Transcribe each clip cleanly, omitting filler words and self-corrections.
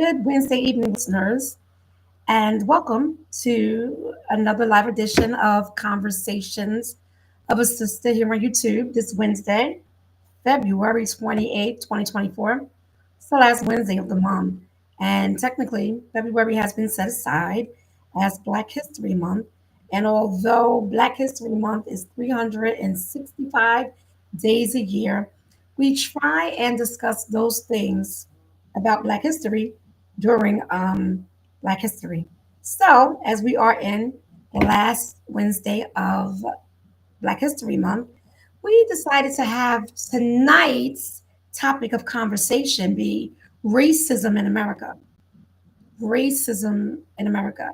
Good Wednesday evening, listeners, and welcome to another live edition of Conversations of a Sister here on YouTube this Wednesday, February 28th, 2024. It's the last Wednesday of the month, and technically, February has been set aside as Black History Month. And although Black History Month is 365 days a year, we try and discuss those things about Black history during Black History. So, as we are in the last Wednesday of Black History Month, we decided to have tonight's topic of conversation be racism in America. Racism in America.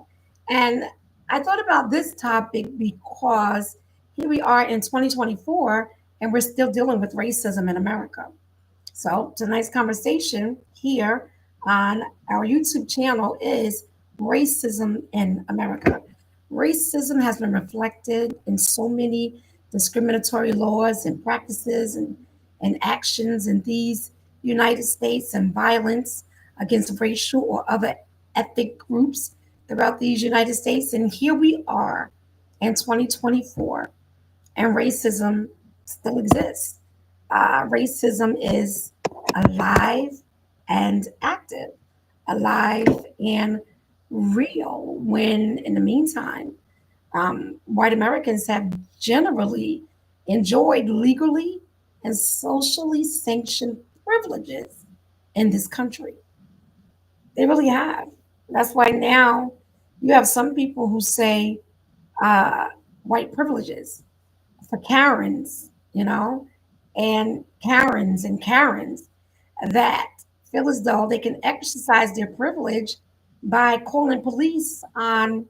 And I thought about this topic because here we are in 2024 and we're still dealing with racism in America. So tonight's conversation here on our YouTube channel is racism in America. Racism has been reflected in so many discriminatory laws and practices and actions in these United States and violence against racial or other ethnic groups throughout these United States. And here we are in 2024, and racism still exists. Racism is alive and active, alive and real. When in the meantime, white Americans have generally enjoyed legally and socially sanctioned privileges in this country. They really have. That's why now you have some people who say uh, white privileges for Karens, and Karens that feel as though they can exercise their privilege by calling police on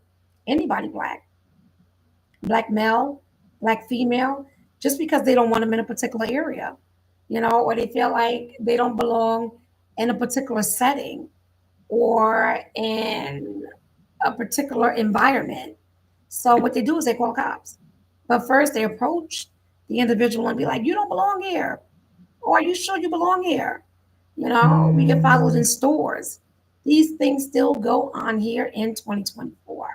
anybody black male, black female, just because they don't want them in a particular area, or they feel like they don't belong in a particular setting or in a particular environment. So what they do is they call cops. But first they approach the individual and be like, you don't belong here. Or are you sure you belong here? We get followed in stores. These things still go on here in 2024.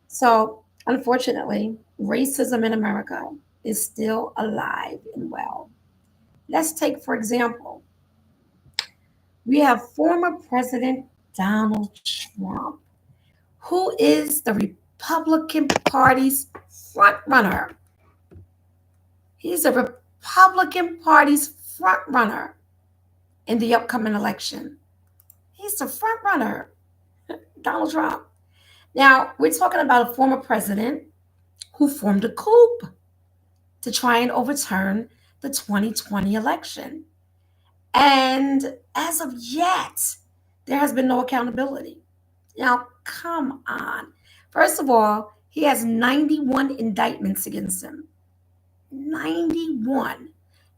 So unfortunately, racism in America is still alive and well. Let's take, for example, we have former President Donald Trump, who is the Republican Party's front runner. He's a Republican Party's front runner in the upcoming election. He's the front runner, Donald Trump. Now, we're talking about a former president who formed a coup to try and overturn the 2020 election. And as of yet, there has been no accountability. Now, come on. First of all, he has 91 indictments against him. 91.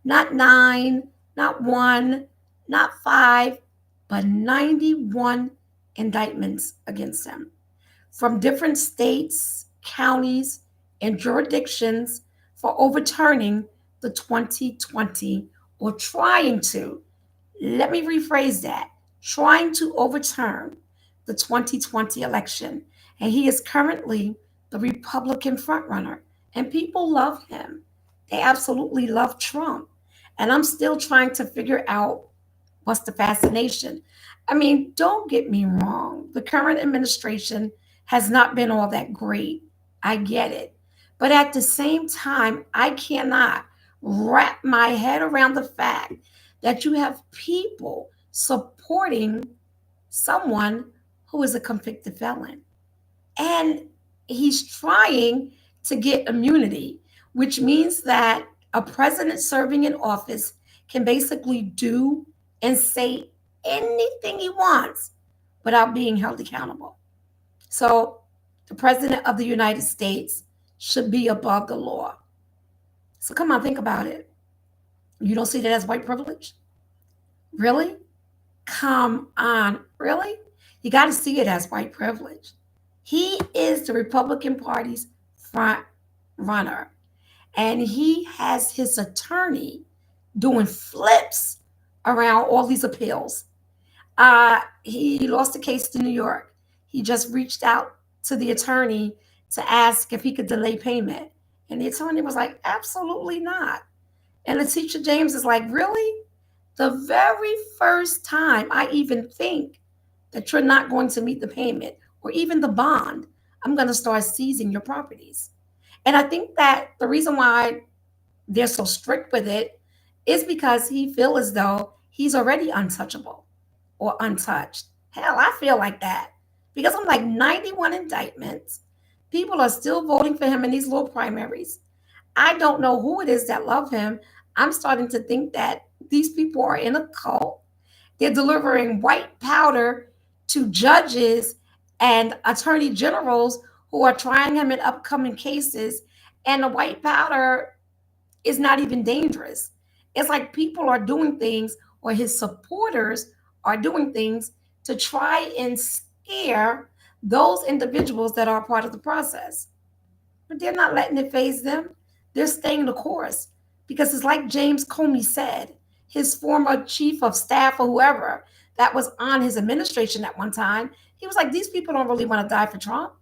Not nine, not one, not five, but 91 indictments against him from different states, counties, and jurisdictions for overturning the 2020 or trying to, let me rephrase that, trying to overturn the 2020 election. And he is currently the Republican frontrunner. And people love him. They absolutely love Trump. And I'm still trying to figure out what's the fascination. I mean, don't get me wrong. The current administration has not been all that great. I get it. But at the same time, I cannot wrap my head around the fact that you have people supporting someone who is a convicted felon. And he's trying to get immunity, which means that a president serving in office can basically do and say anything he wants without being held accountable. So the president of the United States should be above the law. So come on, think about it. You don't see that as white privilege? Really? Come on, really? You got to see it as white privilege. He is the Republican Party's front runner, and he has his attorney doing flips around all these appeals. He lost the case to New York. He just reached out to the attorney to ask if he could delay payment. And the attorney was like, absolutely not. And Letitia James is like, really? The very first time I even think that you're not going to meet the payment or even the bond, I'm going to start seizing your properties. And I think that the reason why they're so strict with it is because he feels as though he's already untouchable or untouched. Hell, I feel like that because I'm like 91 indictments. People are still voting for him in these little primaries. I don't know who it is that love him. I'm starting to think that these people are in a cult. They're delivering white powder to judges and attorney generals who are trying him in upcoming cases. And the white powder is not even dangerous. It's like people are doing things, or his supporters are doing things to try and scare those individuals that are part of the process. But they're not letting it phase them. They're staying the course because it's like James Comey said, his former chief of staff or whoever that was on his administration at one time. He was like, these people don't really want to die for Trump.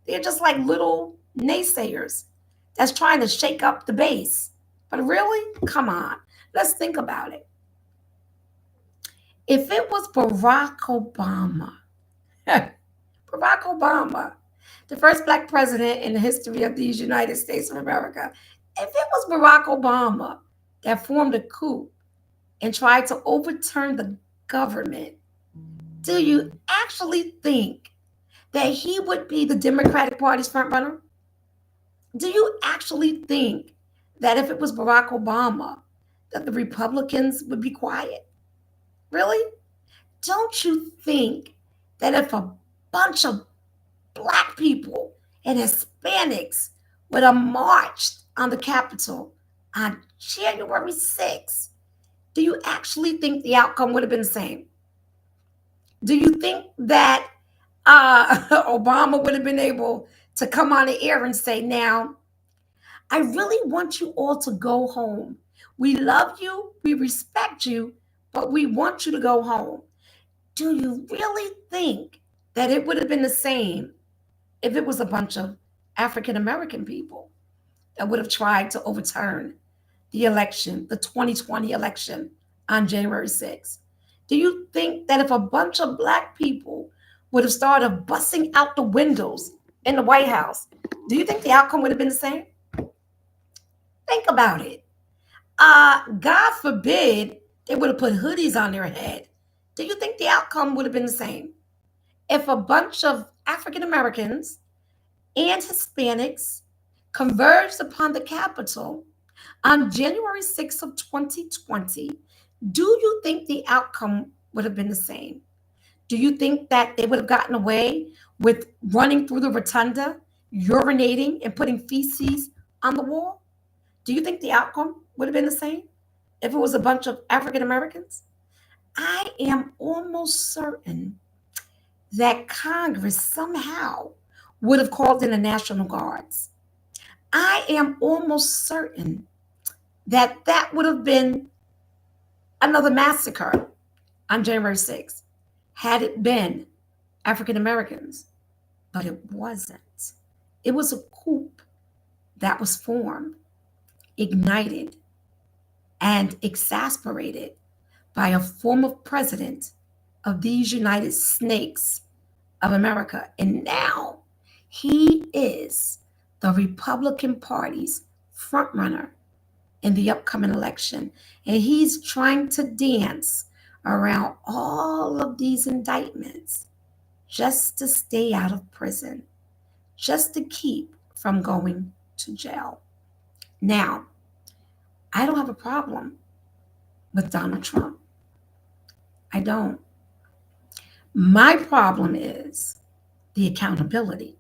They're just like little naysayers that's trying to shake up the base. But really, come on, let's think about it. If it was Barack Obama, Barack Obama, the first black president in the history of these United States of America, if it was Barack Obama that formed a coup and tried to overturn the government, do you actually think that he would be the Democratic Party's front runner? Do you actually think that if it was Barack Obama, that the Republicans would be quiet? Really? Don't you think that if a bunch of black people and Hispanics would have marched on the Capitol on January 6th, do you actually think the outcome would have been the same? Do you think that Obama would have been able to come on the air and say, now, I really want you all to go home. We love you, we respect you, but we want you to go home. Do you really think that it would have been the same if it was a bunch of African American people that would have tried to overturn the election, the 2020 election on January 6th? Do you think that if a bunch of black people would have started busting out the windows in the White House, do you think the outcome would have been the same? Think about it. God forbid they would have put hoodies on their head. Do you think the outcome would have been the same? If a bunch of African Americans and Hispanics converged upon the Capitol on January 6th of 2020, do you think the outcome would have been the same? Do you think that they would have gotten away with running through the rotunda, urinating, and putting feces on the wall? Do you think the outcome would have been the same if it was a bunch of African Americans? I am almost certain that Congress somehow would have called in the National Guards. I am almost certain that that would have been another massacre on January 6th had it been African Americans, but it wasn't. It was a coup that was formed, ignited, and exasperated by a former president of these United Snakes of America. And now he is the Republican Party's frontrunner in the upcoming election. And he's trying to dance around all of these indictments just to stay out of prison, just to keep from going to jail. Now, I don't have a problem with Donald Trump. I don't. My problem is the accountability.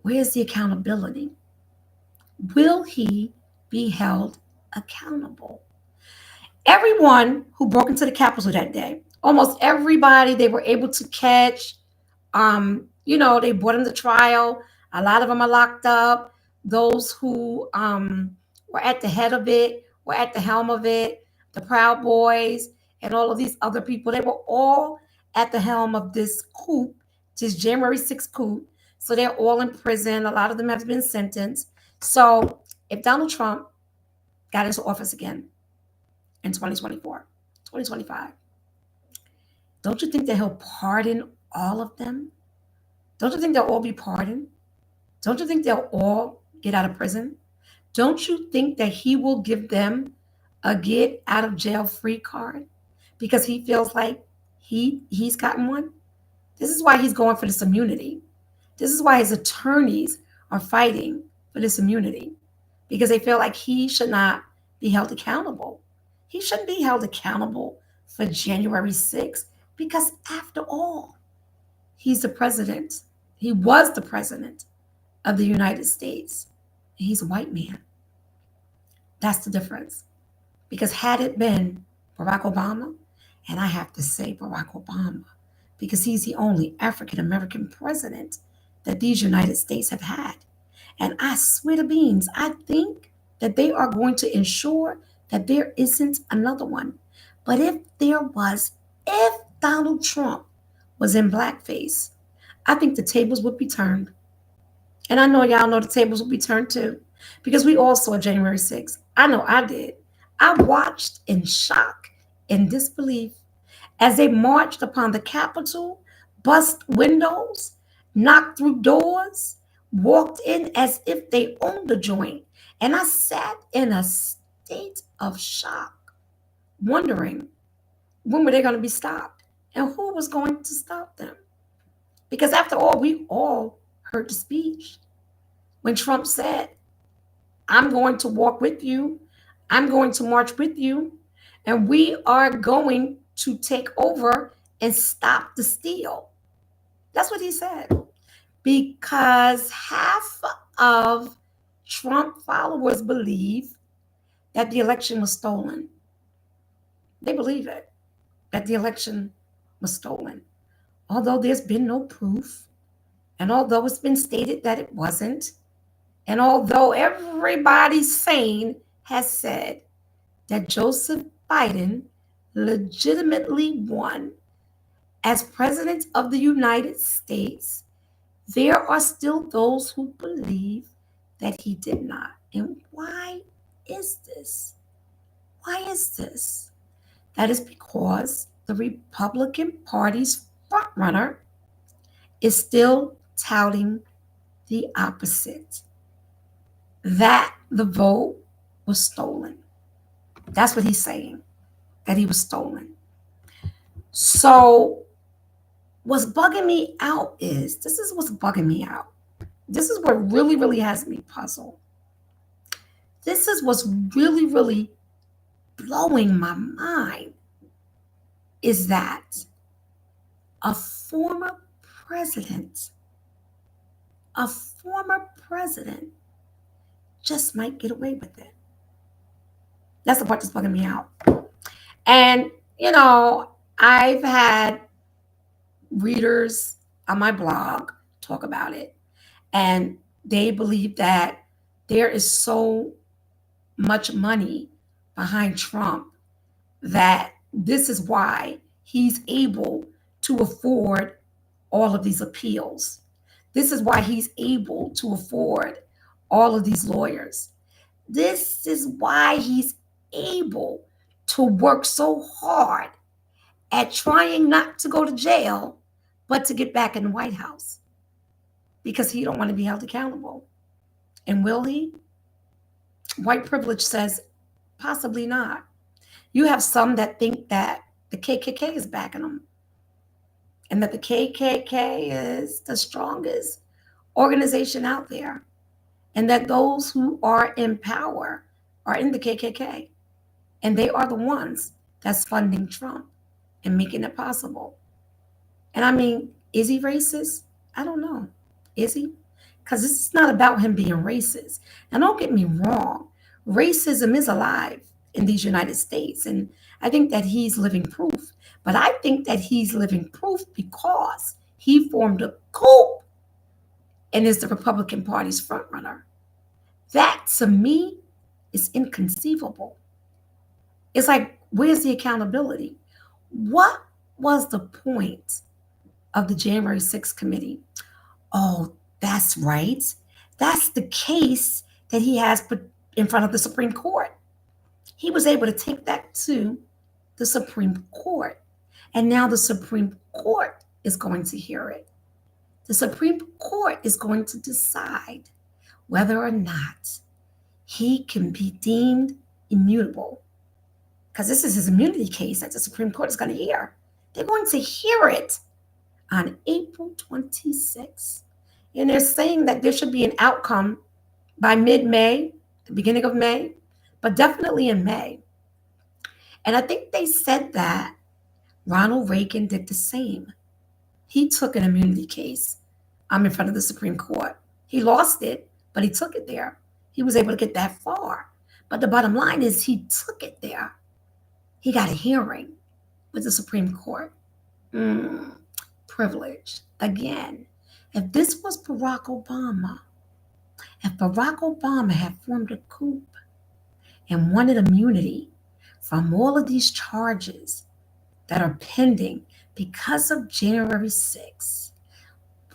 Where's the accountability? Will he be held accountable? Everyone who broke into the Capitol that day, almost everybody they were able to catch, they brought them to trial. A lot of them are locked up. Those who were at the head of it, were at the helm of it, the Proud Boys, and all of these other people. They were all at the helm of this coup, this January 6th coup. So they're all in prison. A lot of them have been sentenced. So if Donald Trump got into office again in 2024, 2025, don't you think that he'll pardon all of them? Don't you think they'll all be pardoned? Don't you think they'll all get out of prison? Don't you think that he will give them a get out of jail free card because he feels like he's gotten one? This is why he's going for this immunity. This is why his attorneys are fighting for this immunity because they feel like he should not be held accountable. He shouldn't be held accountable for January 6th because, after all, he's the president. He was the president of the United States. He's a white man. That's the difference. Because had it been Barack Obama, and I have to say Barack Obama, because he's the only African American president that these United States have had. And I swear to beans, I think that they are going to ensure that there isn't another one. But if there was, if Donald Trump was in blackface, I think the tables would be turned. And I know y'all know the tables will be turned too, because we all saw January 6th. I know I did. I watched in shock and disbelief as they marched upon the Capitol, bust windows, knocked through doors, walked in as if they owned the joint. And I sat in a state of shock, wondering when were they going to be stopped and who was going to stop them. Because after all, we all heard the speech when Trump said, I'm going to walk with you, I'm going to march with you, and we are going to take over and stop the steal. That's what he said. Because half of Trump followers believe that the election was stolen. They believe it, that the election was stolen. Although there's been no proof, and although it's been stated that it wasn't, and although everybody sane has said that Joseph Biden legitimately won as president of the United States, there are still those who believe that he did not. And why is this? Why is this? That is because the Republican Party's frontrunner is still touting the opposite, that the vote was stolen. That's what he's saying, that he was stolen. So what's bugging me out is, this is what's bugging me out. This is what really, really has me puzzled. This is what's really, really blowing my mind, is that a former president, a former president just might get away with it. That's the part that's bugging me out. And, I've had readers on my blog talk about it, and they believe that there is so much money behind Trump that this is why he's able to afford all of these appeals. This is why he's able to afford all of these lawyers. This is why he's able to work so hard at trying not to go to jail, but to get back in the White House, because he don't want to be held accountable. And will he? White privilege says possibly not. You have some that think that the KKK is backing them, and that the KKK is the strongest organization out there, and that those who are in power are in the KKK, and they are the ones that's funding Trump and making it possible. And I mean, is he racist? I don't know. Is he? Because this is not about him being racist. And don't get me wrong, racism is alive in these United States. And I think that he's living proof. But I think that he's living proof because he formed a coup and is the Republican Party's frontrunner. That, to me, is inconceivable. It's like, where's the accountability? What was the point of the January 6th committee? Oh, that's right. That's the case that he has put in front of the Supreme Court. He was able to take that to the Supreme Court. And now the Supreme Court is going to hear it. The Supreme Court is going to decide whether or not he can be deemed immutable. Because this is his immunity case that the Supreme Court is going to hear. They're going to hear it on April 26th. And they're saying that there should be an outcome by mid-May, the beginning of May, but definitely in May. And I think they said that Ronald Reagan did the same. He took an immunity case in front of the Supreme Court. He lost it, but he took it there. He was able to get that far. But the bottom line is he took it there. He got a hearing with the Supreme Court. Privilege. Again, if this was if Barack Obama had formed a coup and wanted immunity from all of these charges that are pending because of January 6th,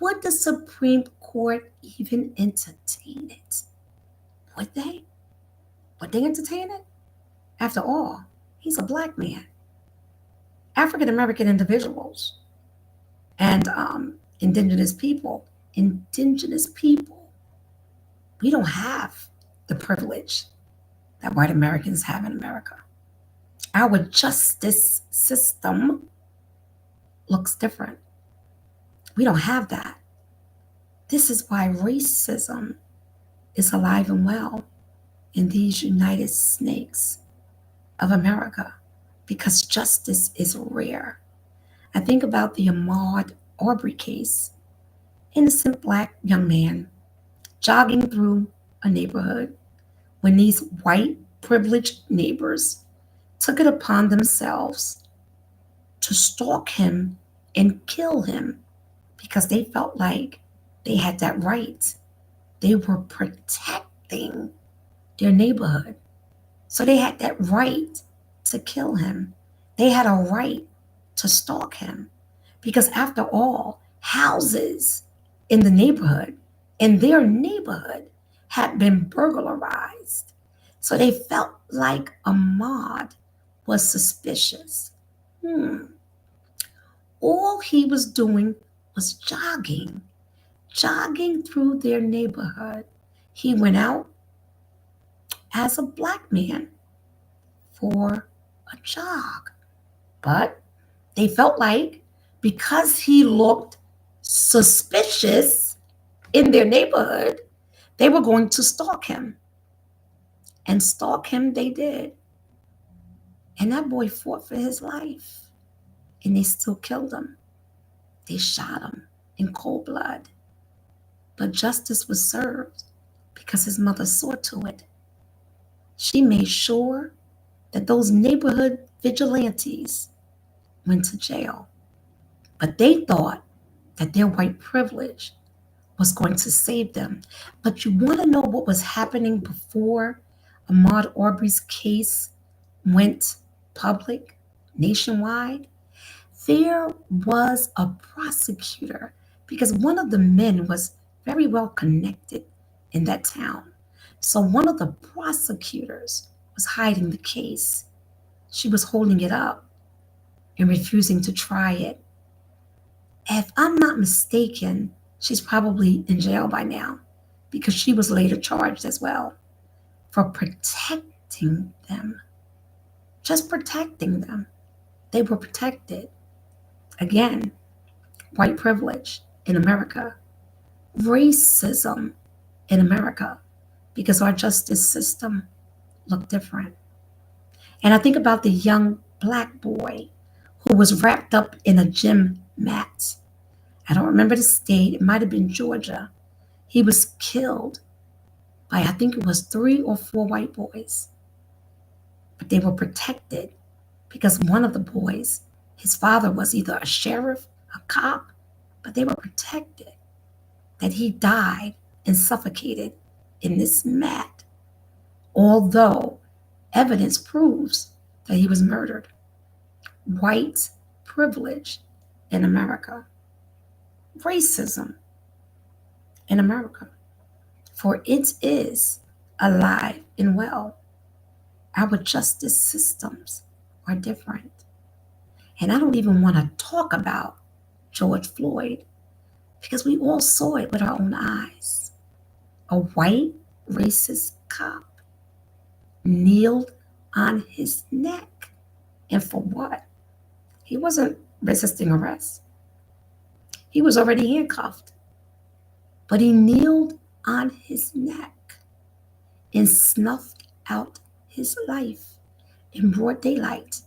would the Supreme Court even entertain it? Would they? Would they entertain it? After all, he's a black man. African American individuals and indigenous people, we don't have the privilege that white Americans have in America. Our justice system looks different. We don't have that. This is why racism is alive and well in these United Snakes of America, because justice is rare. I think about the Ahmaud Arbery case. Innocent black young man jogging through a neighborhood when these white privileged neighbors took it upon themselves to stalk him and kill him because they felt like they had that right. They were protecting their neighborhood. So they had that right to kill him. They had a right to stalk him because, after all, houses in their neighborhood, had been burglarized. So they felt like Ahmaud was suspicious. All he was doing was jogging through their neighborhood. He went out as a black man for a jog. But they felt like because he looked suspicious in their neighborhood, they were going to stalk him. And stalk him they did. And that boy fought for his life. And they still killed him. They shot him in cold blood. But justice was served because his mother saw to it. She made sure that those neighborhood vigilantes went to jail. But they thought that their white privilege was going to save them. But you want to know what was happening before Ahmaud Arbery's case went public nationwide? There was a prosecutor, because one of the men was very well connected in that town. So one of the prosecutors was hiding the case. She was holding it up and refusing to try it. If I'm not mistaken, she's probably in jail by now because she was later charged as well for protecting them. Just protecting them. They were protected. Again, white privilege in America, racism in America, because our justice system looked different. And I think about the young black boy who was wrapped up in a gym mat. I don't remember the state, it might have been Georgia. He was killed by, I think it was 3 or 4 white boys. But they were protected because one of the boys, his father was either a sheriff, a cop, but they were protected that he died and suffocated in this mat, although evidence proves that he was murdered. white privilege in America, racism in America, for it is alive and well. Our justice systems are different. And I don't even want to talk about George Floyd because we all saw it with our own eyes. A white racist cop kneeled on his neck. And for what? He wasn't resisting arrest, he was already handcuffed. But he kneeled on his neck and snuffed out his life in broad daylight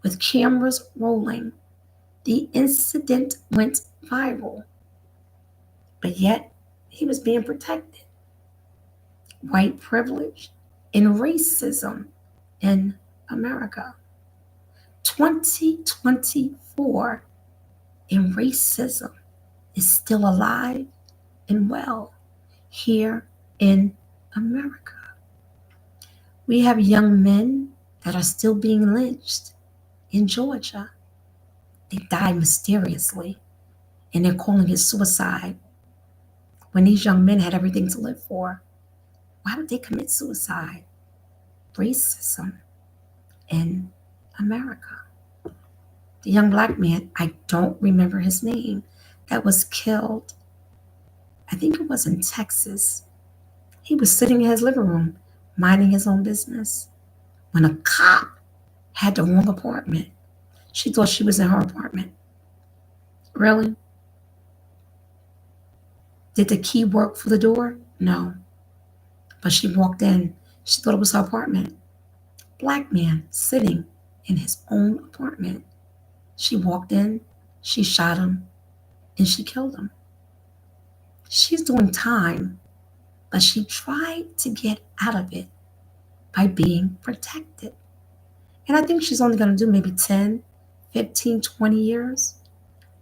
with cameras rolling. The incident went viral, but yet he was being protected. White privilege and racism in America. 2024 and racism is still alive and well here in America. We have young men that are still being lynched in Georgia. They died mysteriously and they're calling it suicide when these young men had everything to live for. Why would they commit suicide? Racism in America. The young black man, I don't remember his name, that was killed, I think it was in Texas. He was sitting in his living room, minding his own business, when a cop had the wrong apartment. She thought she was in her apartment. Really? Did the key work for the door? No. But she walked in. She thought it was her apartment. Black man sitting in his own apartment. She walked in, she shot him, and she killed him. She's doing time, but she tried to get out of it by being protected. And I think she's only going to do maybe 10, 15, 20 years.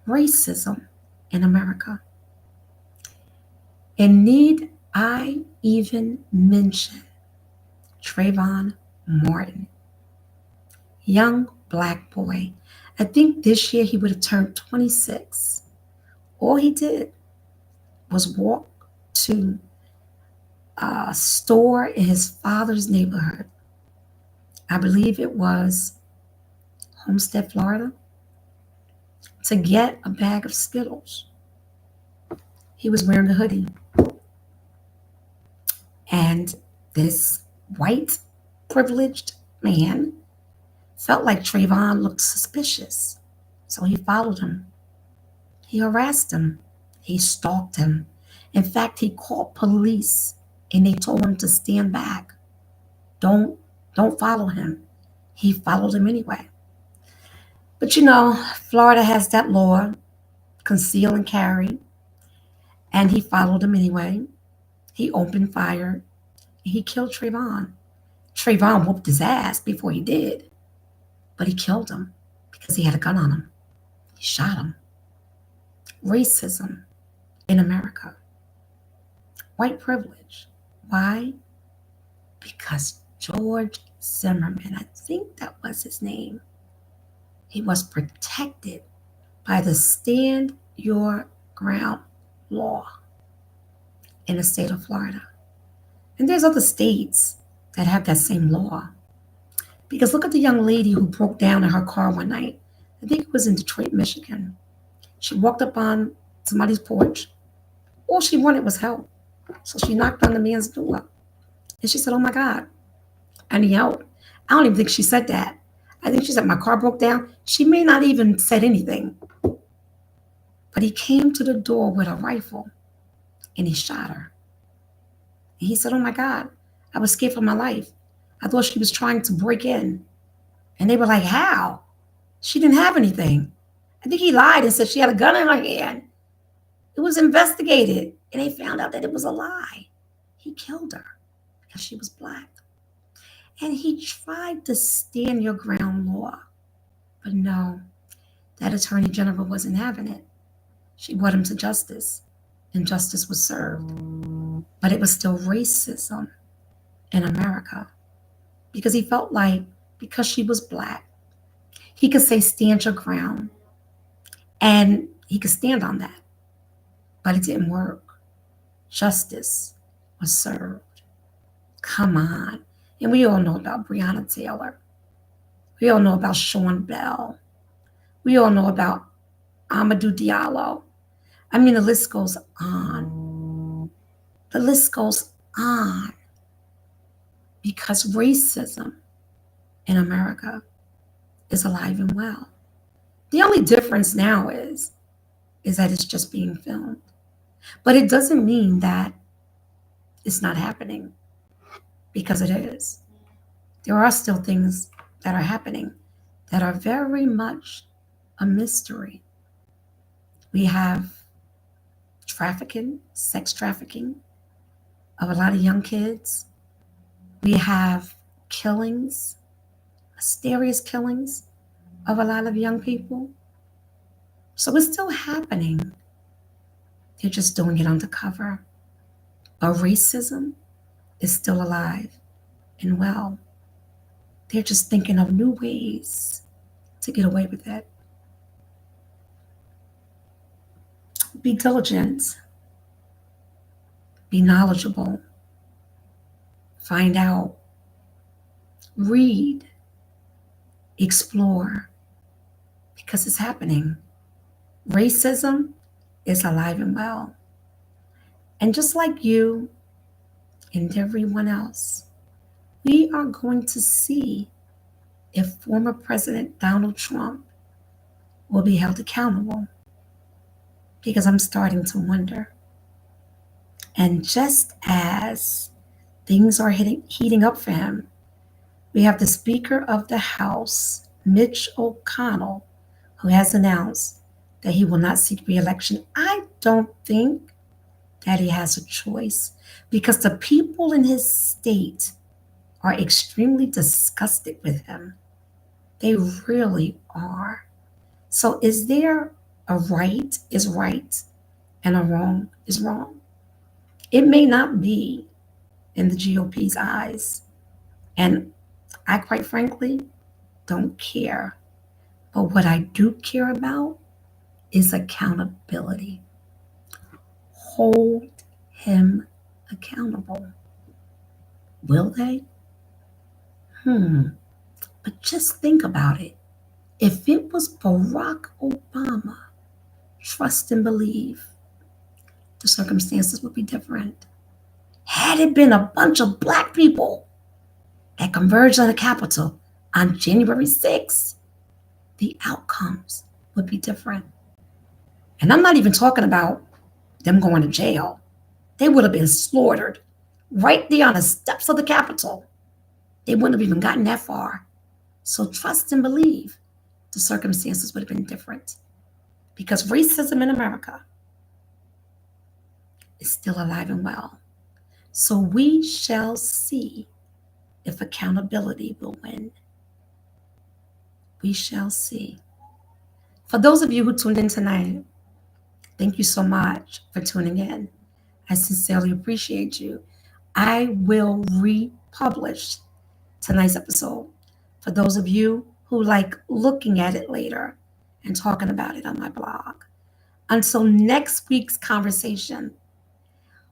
Racism in America. And need I even mention Trayvon Martin, young black boy. I think this year he would have turned 26. All he did was walk to a store in his father's neighborhood. I believe it was Homestead, Florida, to get a bag of Skittles. He was wearing a hoodie. And this white privileged man felt like Trayvon looked suspicious. So he followed him. He harassed him. He stalked him. In fact, he called police and they told him to stand back. Don't don't follow him. He followed him anyway. But Florida has that law, conceal and carry, and he followed him anyway. He opened fire. He killed Trayvon. Trayvon whooped his ass before he did, but he killed him because he had a gun on him. He shot him. Racism in America. White privilege. Why? Because George Zimmerman, I think that was his name, he was protected by the Stand Your Ground law in the state of Florida. And there's other states that have that same law. Because look at the young lady who broke down in her car one night. I think it was in Detroit, Michigan. She walked up on somebody's porch. All she wanted was help. So she knocked on the man's door. And she said, "Oh my God, I need help." I don't even think she said that. I think she said, "My car broke down." She may not even said anything. But he came to the door with a rifle and he shot her. And he said, "Oh my God, I was scared for my life. I thought she was trying to break in." And they were like, "How? She didn't have anything." I think he lied and said she had a gun in her hand. It was investigated and they found out that it was a lie. He killed her because she was black. And he tried to stand your ground law. But no, that attorney general wasn't having it. She brought him to justice and justice was served. But it was still racism in America because he felt like because she was black, He could say, stand your ground. And he could stand on that, but it didn't work. Justice was served. Come on. And we all know about Breonna Taylor. We all know about Sean Bell. We all know about Amadou Diallo. I mean, the list goes on. The list goes on because racism in America is alive and well. The only difference now is that it's just being filmed. But it doesn't mean that it's not happening because it is. There are still things that are happening that are very much a mystery. We have trafficking, sex trafficking of a lot of young kids. We have killings, mysterious killings of a lot of young people. So it's still happening. They're just doing it undercover. But racism is still alive and well. They're just thinking of new ways to get away with it. Be diligent, be knowledgeable, find out, read, explore, because it's happening. Racism is alive and well. And just like you and everyone else, we are going to see if former President Donald Trump will be held accountable because I'm starting to wonder. And just as things are heating up for him, we have the Speaker of the House, Mitch McConnell, who has announced that he will not seek re-election. I don't think that he has a choice because the people in his state are extremely disgusted with him. They really are. So is there a right is right and a wrong is wrong? It may not be in the GOP's eyes. And I quite frankly don't care. But what I do care about is accountability. Hold him accountable. Will they? But just think about it. If it was Barack Obama, trust and believe, the circumstances would be different. Had it been a bunch of black people that converged on the Capitol on January 6th, the outcomes would be different. And I'm not even talking about them going to jail. They would have been slaughtered right there on the steps of the Capitol. They wouldn't have even gotten that far. So trust and believe the circumstances would have been different because racism in America is still alive and well. So we shall see if accountability will win. We shall see. For those of you who tuned in tonight, thank you so much for tuning in. I sincerely appreciate you. I will republish tonight's episode for those of you who like looking at it later and talking about it on my blog. Until next week's conversation,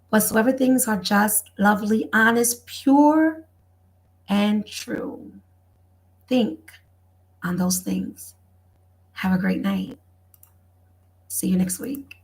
whatsoever things are just, lovely, honest, pure, and true, think on those things. Have a great night. See you next week.